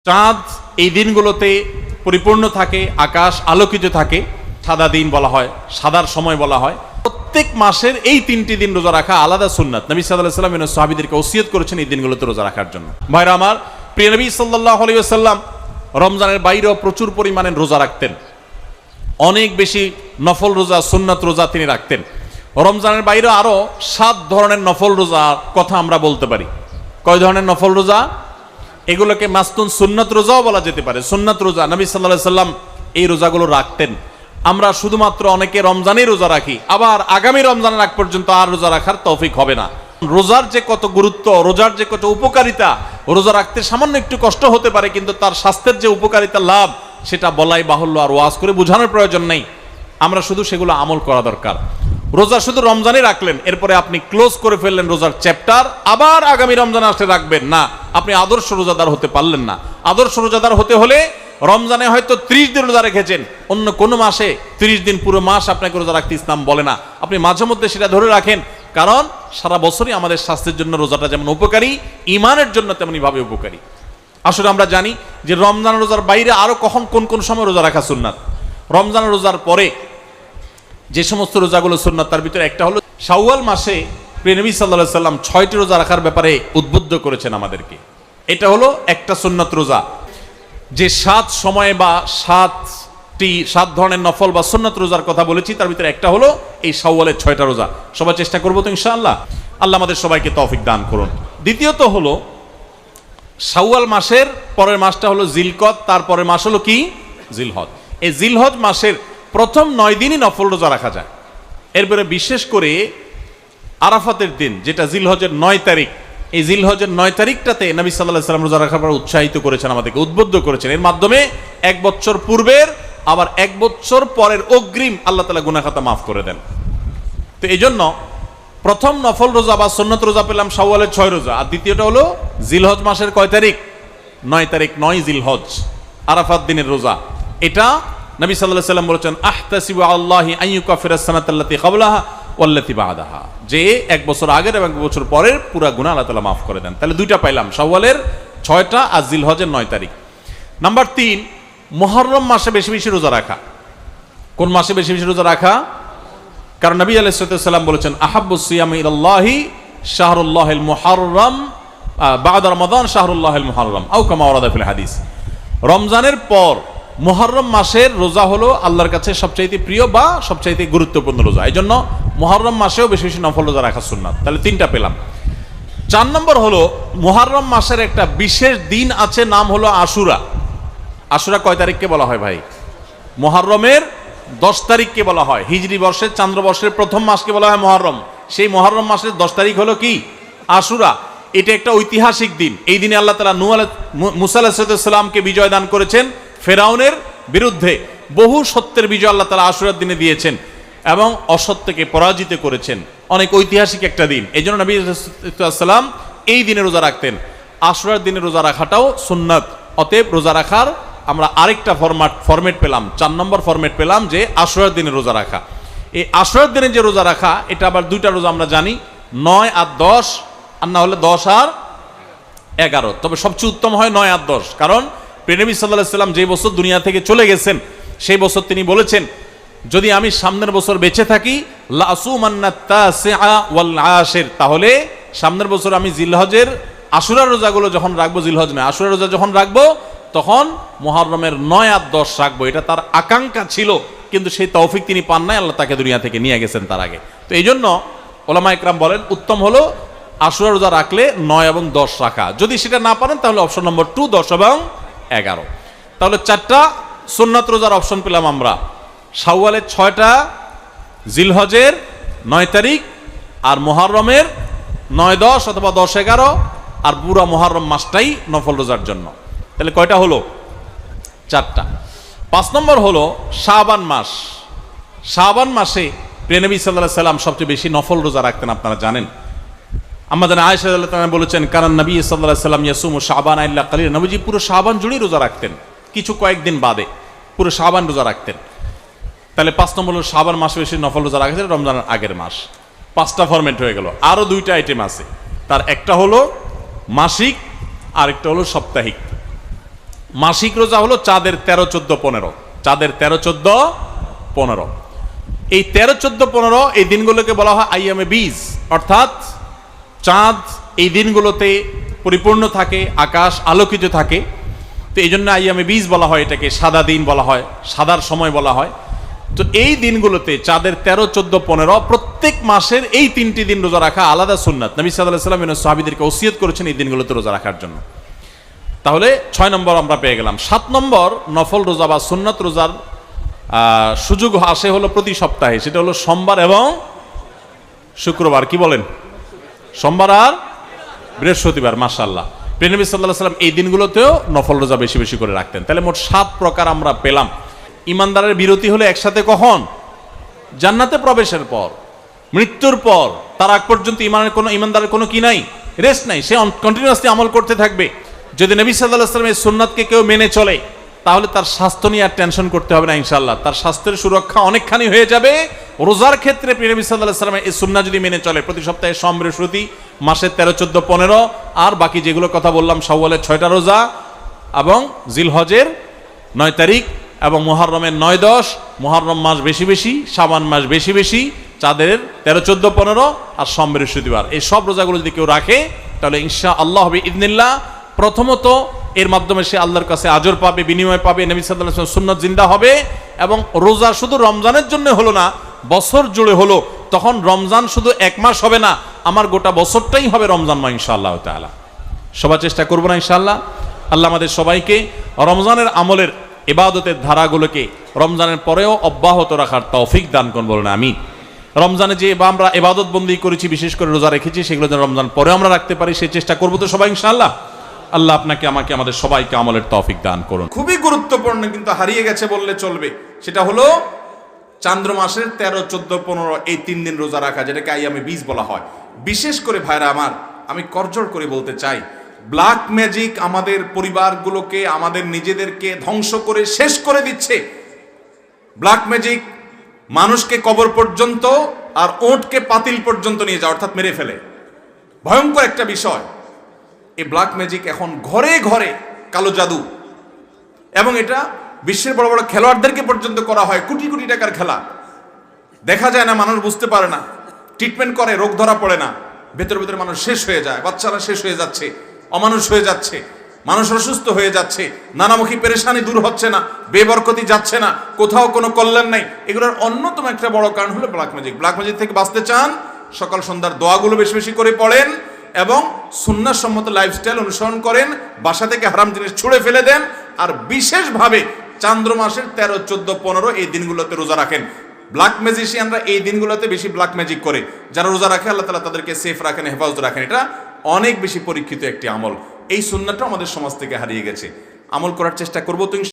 চাঁদ এই দিনগুলোতে পরিপূর্ণ থাকে, আকাশ আলোকিত থাকে, সাদা দিন বলা হয়, সাদার সময় বলা হয়। প্রত্যেক মাসের এই 3টি দিন রোজা রাখা আলাদা সুন্নাত। নবী সাল্লাল্লাহু আলাইহি ওয়াসাল্লাম সাহাবীদেরকে ওসিয়ত করেছেন এই দিনগুলোতে রোজা রাখার জন্য। ভাইরা আমার, প্রিয় নবী সাল্লাল্লাহু আলাইহি ওয়াসাল্লাম রমজানের বাইরেও প্রচুর পরিমাণে রোজা রাখতেন। অনেক বেশি নফল রোজা, সুন্নাত রোজা তিনি রাখতেন। রমজানের বাইরে আরো 7 ধরনের নফল রোজার কথা আমরা বলতে পারি। কয় ধরনের নফল রোজা? এগুলোকে মাসতুন সুন্নাত রোজাও বলা যেতে পারে। সুন্নাত রোজা নবী সাল্লাল্লাহু আলাইহি ওয়াসাল্লাম এই রোজাগুলো রাখতেন। আমরা শুধুমাত্র অনেকে রমজানেই রোজা রাখি, আবার আগামী রমজানের আগ পর্যন্ত আর রোজা রাখার তৌফিক হবে না। রোজার যে কত গুরুত্ব, রোজার যে কত উপকারিতা, রোজা রাখতে সামান্য একটু কষ্ট হতে পারে, কিন্তু তার স্বাস্থ্যের যে উপকারিতা লাভ সেটা বলাই বাহুল্য, আর ওয়াজ করে বোঝানোর প্রয়োজন নেই। আমরা শুধু সেগুলো আমল করা দরকার। রোজা শুধু রমজানে রাখলেন, এরপরে আপনি ক্লোজ করে ফেললেন রোজার চ্যাপ্টার, আবার আগামী রমজান আসলে রাখবেন না, আপনি আদর্শ রোজাদার হতে পারলেন না। আদর্শ রোজাদার হতে হলে রমজানে হয়তো 30 দিন রোজা রেখেছেন, অন্য কোনো মাসে 30 দিন পুরো মাস আপনাকে রোজা রাখতে ইসলাম বলে না। আপনি মাঝে মধ্যে সেটা ধরে রাখেন, কারণ সারা বছরই আমাদের স্বাস্থ্যের জন্য রোজাটা যেমন উপকারী, ইমানের জন্য তেমনি ভাবে উপকারী। আসলে আমরা জানি যে রমজান রোজার বাইরে আরো কখন কোন কোন সময় রোজা রাখা সুন্নাত। রমজান রোজার পরে যে সমস্ত রোজাগুলো সুন্নাত, তার ভিতরে একটা হলো শাওয়াল মাসে প্রিয় নবী সাল্লাল্লাহু আলাইহি ওয়াসাল্লাম 6টি রোজা রাখার ব্যাপারে উদ্বুদ্ধ করেছেন আমাদেরকে। এটা হলো একটা সুন্নাত রোজা, যে 7 সময়ে বা 7 ধরনের নফল বা সুন্নাত রোজার কথা বলেছি, তার ভিতরে একটা হলো এই শাওয়ালের 6টা রোজা। সবাই চেষ্টা করবো তো ইনশাআল্লাহ। আল্লাহ আমাদের সবাইকে তৌফিক দান করুন। দ্বিতীয়ত হলো শাওয়াল মাসের পরের মাসটা হলো জিলকদ, তারপরের মাস হলো কি? জিলহজ। এই জিলহজ মাসের প্রথম 9 দিনই নফল রোজা রাখা যায়। এরপরে বিশেষ করে আরাফাতের দিন, যেটা জিলহজের 9 তারিখ, এই জিলহজের 9 তারিখটাতে নবী সাল্লাল্লাহু আলাইহি ওয়াসাল্লাম রোজা রাখার পর উৎসাহিত করেছেন, আমাদেরকে উদ্বুদ্ধ করেছেন। এর মাধ্যমে 1 বছর পূর্বের আবার 1 বছর পরের অগ্রিম আল্লাহ তাআলা গুনাহ খাতা মাফ করে দেন। তো এই জন্য প্রথম নফল রোজা বা সুন্নত রোজা পেলাম শাওয়ালের 6 রোজা, আর দ্বিতীয়টা হলো জিলহজ মাসের কয় তারিখ? 9 তারিখ, 9 জিলহজ, আরাফাত দিনের রোজা। এটা নবী সাল্লাল্লাহু আলাইহি ওয়াসাল্লাম বলেছেন, আহতাসিবু আল্লাহি আন ইউকাফিরাস সানাতাল্লাতী ক্বাবলাহা ওয়াল্লাতী বা'দাহা, যে 1 বছর আগের এবং 1 বছর পরের পুরা গুনাহ আল্লাহ তাআলা মাফ করে দেন। তাহলে 2টা পাইলাম, শাওয়ালের 6টা আর জিলহজের 9 তারিখ। নাম্বার 3, মুহররম মাসে বেশি বেশি রোজা রাখা। কোন মাসে বেশি বেশি রোজা রাখা? কারণ নবী আলাইহিস সালাম বলেছেন, আহাব্বুস সিয়ামি ইলাল্লাহি শাহরুল্লাহিল মুহররম বা'দা রমাদান শাহরুল্লাহিল মুহররম আও কামা ওয়ারাদা ফিল হাদিস। রমজানের পর মুহররম মাসের রোজা হলো আল্লাহর কাছে সবচাইতে প্রিয় বা সবচাইতে গুরুত্বপূর্ণ রোজা। এই জন্য মুহররম মাসেও বেশি বেশি নফল রোজা রাখা সুন্নাত। তাহলে 3টা পেলাম। 4 নম্বর হলো মুহররম মাসের একটা বিশেষ দিন আছে, নাম হলো আশুরা। আশুরা কয় তারিখকে বলা হয় ভাই? মুহররমের 10 তারিখকে বলা হয়। হিজরি বর্ষের চান্দ্রবর্ষের প্রথম মাসকে বলা হয় মুহররম। সেই মুহররম মাসের 10 তারিখ হলো কি? আশুরা। এটা একটা ঐতিহাসিক দিন। এই দিনে আল্লাহ তাআলা মুসা আলাইহিস সালামকে বিজয় দান করেছেন ফেরাউনের বিরুদ্ধে। বহু সত্যের বিজয় আল্লাহ তাআলা আশুরার দিনে দিয়েছেন এবং অসত্যকে পরাজিত করেছেন। অনেক ঐতিহাসিক একটা দিন। এই জন্য নবী সাল্লাম এই দিনে রোজা রাখতেন। আশুরার দিনে রোজা রাখাটাও সুন্নাত। অতএব রোজা রাখার আমরা আরেকটা ফরম্যাট পেলাম, 4 নম্বর ফরম্যাট পেলাম, যে আশুরার দিনে রোজা রাখা। এই আশুরার দিনে যে রোজা রাখা, এটা আবার 2টা রোজা আমরা জানি, 9 আর 10, আর না হলে 10 আর 11। তবে সবচেয়ে উত্তম হয় 9 আর 10, কারণ প্রিয় নবী সাল্লাল্লাহু আলাইহি ওয়াসাল্লাম যে বছর দুনিয়া থেকে চলে গেছেন, সেই বছর তিনি বলেছেন, যদি আমি সামনের বছর বেঁচে থাকি লা আসুমান্না তাসিআ ওয়াল আশির, তাহলে সামনের বছর আমি জিলহজের আশুরার রোজাগুলো যখন রাখবো, জিলহজ নয় আশুরার রোজা যখন রাখবো, তখন মুহররমের 9 আর 10 রাখবো। এটা তার আকাঙ্ক্ষা ছিল, কিন্তু সেই তৌফিক তিনি পান নাই, আল্লাহ তাকে দুনিয়া থেকে নিয়ে গেছেন তার আগে। তো এই জন্য ওলামা ইকরাম বলেন উত্তম হলো আশুরা রোজা রাখলে 9 এবং 10 রাখা। যদি সেটা না পারেন তাহলে অপশন নম্বর 2, 10 এবং 11। তাহলে 4টা সুন্নাত রোজার অপশন পেলাম আমরা। শাওয়ালের 6টা, জিলহজের 9 তারিখ, আর মুহররমের 9, 10 অথবা 10, 11, আর পুরা মুহররম মাসটাই নফল রোজার জন্য। তাহলে কয়টা হলো? 4টা। 5 নম্বর হলো শাবান মাস। শাবান মাসে প্রিয় নবী সাল্লাল্লাহু আলাইহি ওয়াসাল্লাম সবচেয়ে বেশি নফল রোজা রাখতেন। আপনারা জানেন, আমাদের আয়েশা রাদিয়াল্লাহু তাআলা বলেছেন, কারণ নবী সাল্লাল্লাহু আলাইহি ওয়াসাল্লাম ইয়াসুমু শাবান ইল্লা কালিল, নবীজি পুরো শাবান জুড়েই রোজা রাখতেন, কিছু কয়েকদিন বাদে পুরো শাবান রোজা রাখতেন। তাহলে 5 নম্বর হলো শাবান মাসে বেশি নফল রোজা রাখতেন, রমজানের আগের মাস। 5টা ফরম্যাট হয়ে গেল। আরো 2টা আইটেম আছে, তার একটা হলো মাসিক, আরেকটা হলো সাপ্তাহিক। মাসিক রোজা হলো চাঁদের 13, 14, 15, চাঁদের 13, 14, 15। এই 13, 14, 15 এই দিনগুলোকে বলা হয় আইয়ামে বীজ, অর্থাৎ চাঁদ এই দিনগুলোতে পরিপূর্ণ থাকে, আকাশ আলোকিত থাকে। তো এই জন্য আইয়ামে বীজ বলা হয়, এটাকে সাদা দিন বলা হয়, সাদার সময় বলা হয়। তো এই দিনগুলোতে চাঁদের 13, 14, 15 প্রত্যেক মাসের এই 3টি দিন রোজা রাখা আলাদা সুন্নাত। নবী সাল্লাল্লাহু আলাইহি ওয়াসাল্লাম সাহাবীদেরকে ওসিয়ত করেছেন এই দিনগুলোতে রোজা রাখার জন্য। তাহলে 6 নম্বর আমরা পেয়ে গেলাম। 7 নম্বর নফল রোজা বা সুন্নাত রোজার সুযোগ আসে হলো প্রতি সপ্তাহে, সেটা হলো সোমবার এবং শুক্রবার। কি বলেন? সোমবার আর বৃহস্পতিবার। মাশাআল্লাহ, প্রিয় নবী সাল্লাল্লাহু আলাইহি ওয়াসাল্লাম এই দিনগুলোতেও নফল রোজা বেশি বেশি করে রাখতেন। তাহলে মোট 7 প্রকার আমরা পেলাম। ইমানদারের বিরতি হলে একসাথে কখন? জান্নাতে প্রবেশের পর, মৃত্যুর পর। তার আগ পর্যন্ত ইমানদারের কোনো কি নাই, রেস্ট নাই, সে কন্টিনিউয়াসলি আমল করতে থাকবে। যদি নবী সাল্লাল্লাহু আলাইহি ওয়াসাল্লামের সুন্নাতকে কেউ মেনে চলে, তাহলে তার স্বাস্থ্য নিয়ে আর টেনশন করতে হবে না ইনশাআল্লাহ। তার স্বাস্থ্যের সুরক্ষা অনেকখানি হয়ে যাবে। রোজার ক্ষেত্রে প্রিয় নবী সাল্লাল্লাহু আলাইহি ওয়াসাল্লামের এই সুন্নাত যদি মেনে চলে, প্রতি সপ্তাহে সোম, বৃহস্পতি, মাসের 13, 14, 15 আর বাকি যেগুলো কথা বললাম, শাওয়ালের 6টা রোজা এবং জিলহজের 9 তারিখ এবং মুহররমের 9, 10, মুহররম মাস বেশি বেশি, শাবান মাস বেশি বেশি, চাঁদের 13, 14, 15 আর সোম, বৃহস্পতিবার, এই সব রোজাগুলো যদি কেউ রাখে, তাহলে ইনশাআল্লাহ বিইذনিল্লাহ প্রথমত এর মাধ্যমে সে আল্লাহর কাছে আজর পাবে, বিনিময় পাবে, নবী সাল্লাল্লাহু আলাইহি ওয়াসাল্লাম সুন্নাত জিন্দা হবে। এবং রোজা শুধু রমজানের জন্য হলো না, বছর জুড়ে হলো। তখন রমজান শুধু 1 মাস হবে না, আমার গোটা বছরটাই হবে রমজান মাস ইনশাআল্লাহ তাআলা। সবাই চেষ্টা করবো না ইনশাআল্লাহ? আল্লাহ আমাদের সবাইকে রমজানের আমলের ইবাদতের ধারাগুলোকে রমজানের পরেও অব্যাহত রাখার তৌফিক দান করুন, বলুন আমিন। রমজানে যে আমরা ইবাদত বন্দি করেছি, বিশেষ করে রোজা রেখেছি, সেগুলো যেন রমজান পরে আমরা রাখতে পারি, সেই চেষ্টা করবো তো সবাই ইনশাআল্লাহ। আল্লাহ আপনাকে, আমাকে, আমাদের সবাইকে আমলের তৌফিক দান করুন। খুবই গুরুত্বপূর্ণ, কিন্তু হারিয়ে গেছে বললে চলবে, সেটা হলো চান্দ্র মাসের 13, 14, 15 এই 3 দিন রোজা রাখা, যেটাকে আইয়ামে বীজ বলা হয়। বিশেষ করে ভাইরা আমার, আমি করজোড় করে বলতে চাই, ব্ল্যাক ম্যাজিক আমাদের পরিবারগুলোকে, আমাদের নিজেদেরকে ধ্বংস করে শেষ করে দিচ্ছে। ব্ল্যাক ম্যাজিক মানুষকে কবর পর্যন্ত আর ওঁটকে পাতিল পর্যন্ত নিয়ে যায়, অর্থাৎ মেরে ফেলে। ভয়ঙ্কর একটা বিষয়। এই ব্ল্যাক ম্যাজিক এখন ঘরে ঘরে কালো জাদু, এবং এটা বিশ্বের বড় বড় খেলোয়াড়দেরকে পর্যন্ত করা হয়। কোটি কোটি টাকার খেলা, দেখা যায় না, মানুষ বুঝতে পারে না, ট্রিটমেন্ট করে, রোগ ধরা পড়ে না, ভেতরে ভেতরে মানুষ শেষ হয়ে যায়, বাচ্চারা শেষ হয়ে যাচ্ছে, অমানুষ হয়ে যাচ্ছে, মানুষ অসুস্থ হয়ে যাচ্ছে, নানামুখী পেরেশানি দূর হচ্ছে না, বেবরকতি যাচ্ছে না, কোথাও কোনো কল্যাণ নাই। এগুলোর অন্যতম একটা বড় কারণ হলো ব্ল্যাক ম্যাজিক। ব্ল্যাক ম্যাজিক থেকে বাঁচতে চান, সকাল সন্ধ্যার দোয়াগুলো বেশি বেশি করে পড়েন এবং সুন্নাহ সম্মত লাইফস্টাইল অনুসরণ করেন, বাসা থেকে হারাম জিনিস ছুঁড়ে ফেলে দেন, আর বিশেষভাবে চান্দ্র মাসের 13, 14, 15 এই দিনগুলোতে রোজা রাখেন। ব্ল্যাক ম্যাজিশিয়ানরা এই দিনগুলোতে বেশি ব্ল্যাক ম্যাজিক করে, যারা রোজা রাখে আল্লাহ তাআলা তাদেরকে সেফ রাখেন, হেফাজত রাখেন। এটা অনেক বেশি পরীক্ষিত একটি আমল। এই সুন্নাহটা আমাদের সমাজ থেকে হারিয়ে গেছে, আমল করার চেষ্টা করবো তো।